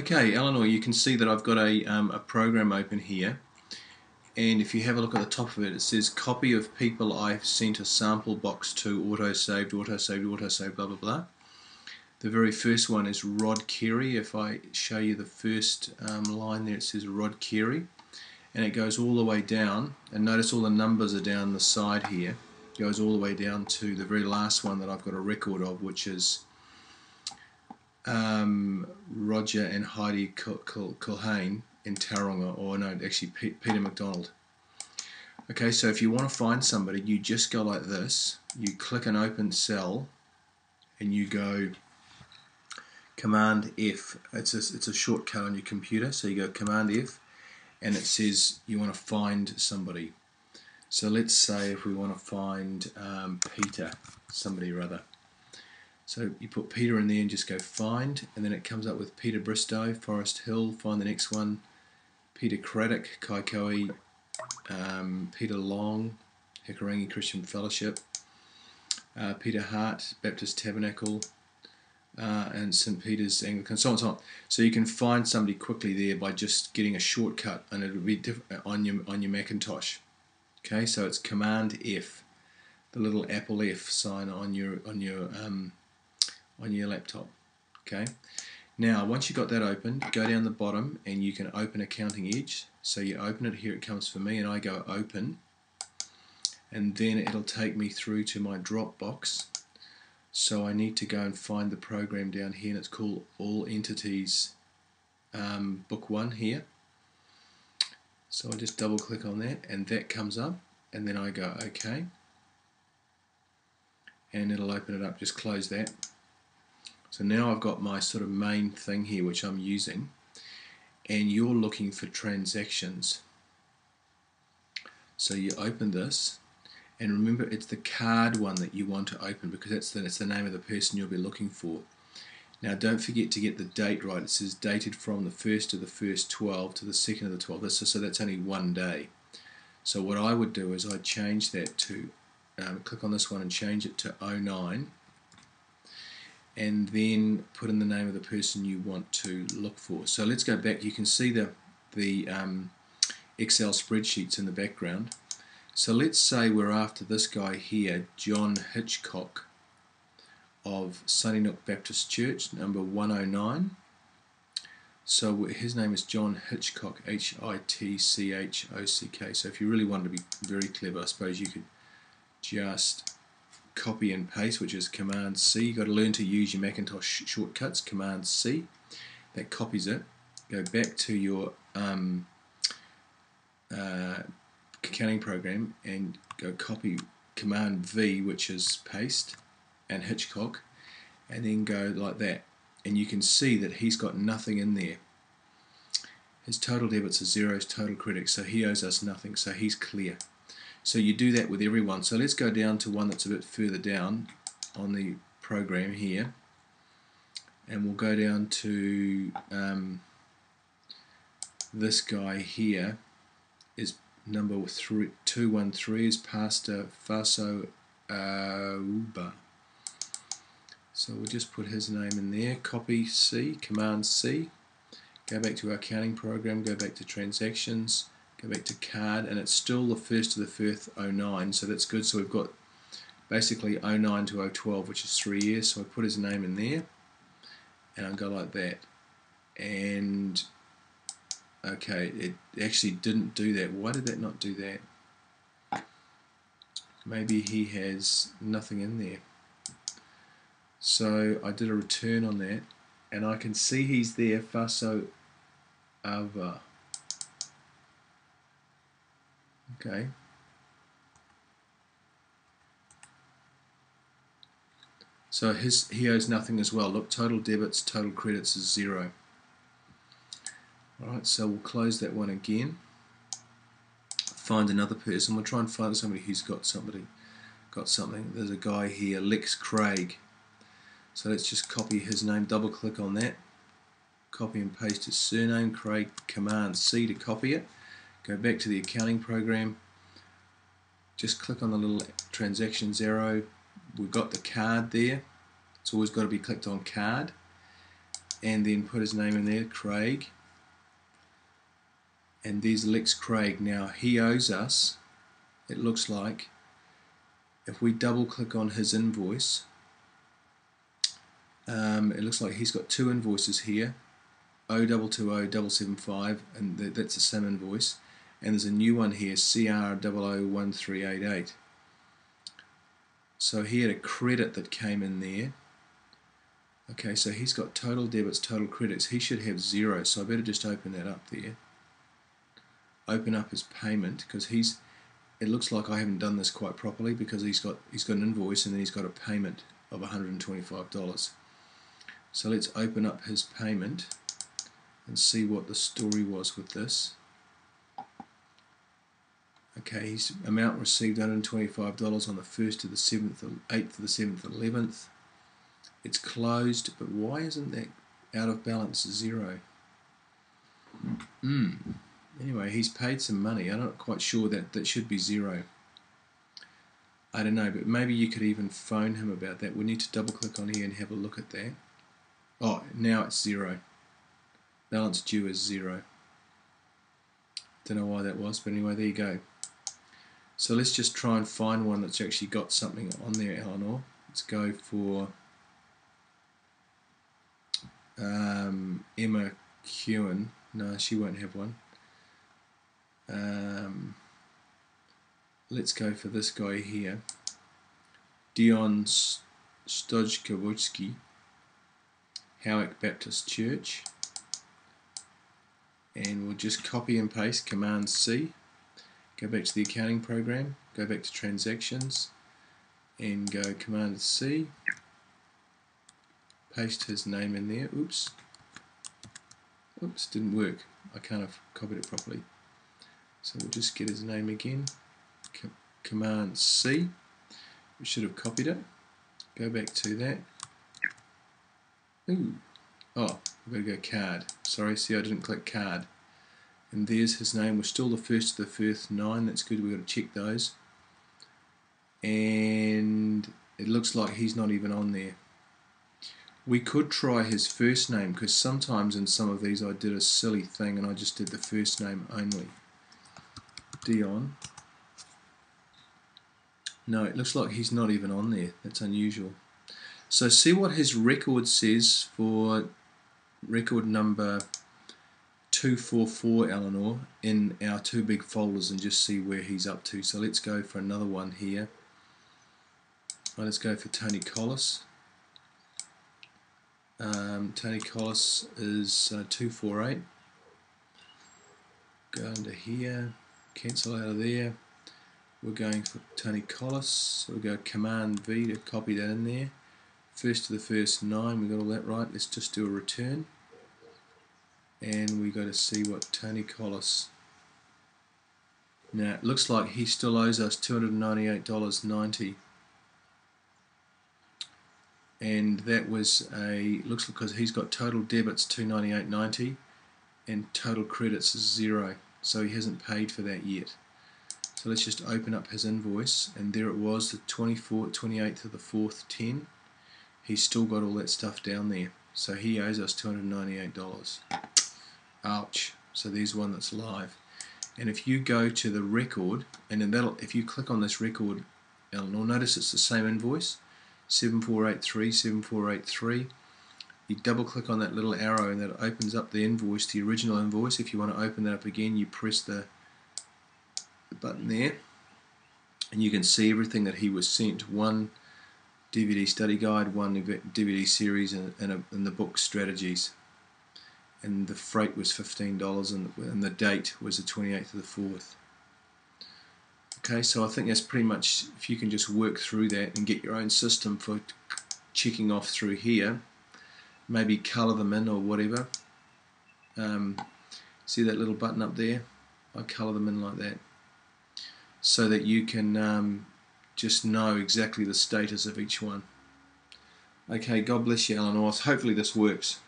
Okay, Eleanor, you can see that I've got a program open here, and if you have a look at the top of it, it says copy of people I've sent a sample box to, autosaved, autosaved, autosaved, blah blah blah. The very first one is Rod Carey. If I show you the first line there, it says Rod Carey, and it goes all the way down, and notice all the numbers are down the side here. It goes all the way down to the very last one that I've got a record of, which is Roger and Heidi Culhane in Tauranga, or no, actually Peter McDonald. Okay, so if you want to find somebody, you just go like this. You click an open cell, and you go Command F. It's a shortcut on your computer, so you go Command F, and it says you want to find somebody. So let's say if we want to find Peter, somebody or other. So you put Peter in there and just go find, and then it comes up with Peter Bristow, Forest Hill. Find the next one, Peter Craddock, Kaikoui, Peter Long, Hikurangi Christian Fellowship, Peter Hart, Baptist Tabernacle, and St. Peter's Anglican, so on and so on. So you can find somebody quickly there by just getting a shortcut, and it'll be on your Macintosh. Okay, so it's Command F, the little Apple F sign on your laptop. Okay, now once you've got that open, go down the bottom and you can open Accounting Edge. So you open it, here it comes for me, and I go open, and then it'll take me through to my Dropbox. So I need to go and find the program down here, and it's called All Entities Book 1 here. So I just double click on that, and that comes up, and then I go OK, and it'll open it up. Just close that. So now I've got my sort of main thing here which I'm using, and you're looking for transactions. So you open this, and remember it's the card one that you want to open, because that's the name of the person you'll be looking for. Now don't forget to get the date right. It says dated from the 1st of the 1st 12 to the 2nd of the 12th. So that's only one day. So what I would do is I'd change that to, click on this one and change it to 09, and then put in the name of the person you want to look for. So let's go back. You can see the Excel spreadsheets in the background. So let's say we're after this guy here, John Hitchcock of Sunnysnook Baptist Church, number 109. So his name is John Hitchcock, Hitchchock. So if you really wanted to be very clever, I suppose you could just copy and paste, which is Command C. You've got to learn to use your Macintosh shortcuts. Command C, that copies it. Go back to your accounting program and go copy Command V, which is paste, and Hitchcock, and then go like that, and you can see that he's got nothing in there. His total debits are zero, his total credits, so he owes us nothing, so he's clear. So you do that with everyone. So let's go down to one that's a bit further down on the program here, and we'll go down to this guy here is number 213 is Pastor Faso Uba. So we'll just put his name in there, copy C, Command C, go back to our accounting program, go back to transactions, go back to card, and it's still the 1st of the 1st 09, so that's good. So we've got basically 09 to 012, which is 3 years. So I put his name in there, and I'll go like that, and okay, it actually didn't do that. Why did that not do that? Maybe he has nothing in there. So I did a return on that, and I can see he's there, Faso Ava. Okay. So he owes nothing as well. Look, total debits, total credits is 0. Alright, so we'll close that one again. Find another person. We'll try and find somebody who's got something. There's a guy here, Lex Craig. So let's just copy his name, double click on that, copy and paste his surname, Craig, Command C to copy it, go back to the accounting program, just click on the little transactions arrow, we've got the card there, it's always got to be clicked on card, and then put his name in there, Craig. And there's Lex Craig. Now he owes us, it looks like, if we double click on his invoice, it looks like he's got two invoices here, 0220-775, and that's the same invoice, and there's a new one here, CR001388. So he had a credit that came in there. Okay, so he's got total debits, total credits. He should have 0, so I better just open that up there. Open up his payment, because it looks like I haven't done this quite properly, because he's got an invoice and then he's got a payment of $125. So let's open up his payment and see what the story was with this. Okay, his amount received $125 on the 1st of the 7th, 8th of the 7th, 11th. It's closed, but why isn't that out of balance 0? Anyway, he's paid some money. I'm not quite sure that should be 0. I don't know, but maybe you could even phone him about that. We need to double click on here and have a look at that. Oh, now it's 0. Balance due is 0. Don't know why that was, but anyway, there you go. So let's just try and find one that's actually got something on there, Eleanor. Let's go for Emma Kewen. No, she won't have one. Let's go for this guy here, Dion Stojkowiecki, Howick Baptist Church, and we'll just copy and paste, Command C, go back to the accounting program, go back to transactions, and go Command C, paste his name in there. Oops, didn't work. I can't have copied it properly. So we'll just get his name again, Command C, we should have copied it, go back to that. Ooh. Oh, we've got to go card. Sorry, see I didn't click card. And there's his name. We're still the 1st of the 1st 9. That's good. We've got to check those. And it looks like he's not even on there. We could try his first name, because sometimes in some of these I did a silly thing and I just did the first name only. Dion. No, it looks like he's not even on there. That's unusual. So see what his record says for record number 244, Eleanor, in our two big folders, and just see where he's up to. So let's go for another one here. Let's go for Tony Collis. Tony Collis is 248. Go under here, cancel out of there. We're going for Tony Collis, so we'll go Command V to copy that in there. 1st of the 1st 9, we got all that right. Let's just do a return, and we got to see what Tony Collis. Now it looks like he still owes us $298.90, and that was looks like, because he's got total debits $298.90 and total credits is 0, so he hasn't paid for that yet. So let's just open up his invoice, and there it was, the 28th of the 4th 10. He's still got all that stuff down there, so he owes us $298. Ouch. So there's one that's live. And if you go to the record, and then if you click on this record, Eleanor, notice it's the same invoice, 7483, 7483. You double click on that little arrow and that opens up the invoice, the original invoice. If you want to open that up again, you press the button there, and you can see everything that he was sent. One DVD study guide, one DVD series, and the book Strategies. And the freight was $15, and the date was the 28th of the 4th. Okay, so I think that's pretty much, if you can just work through that and get your own system for checking off through here, maybe colour them in or whatever. See that little button up there? I colour them in like that, so that you can just know exactly the status of each one. Okay, God bless you, Eleanor. Hopefully this works.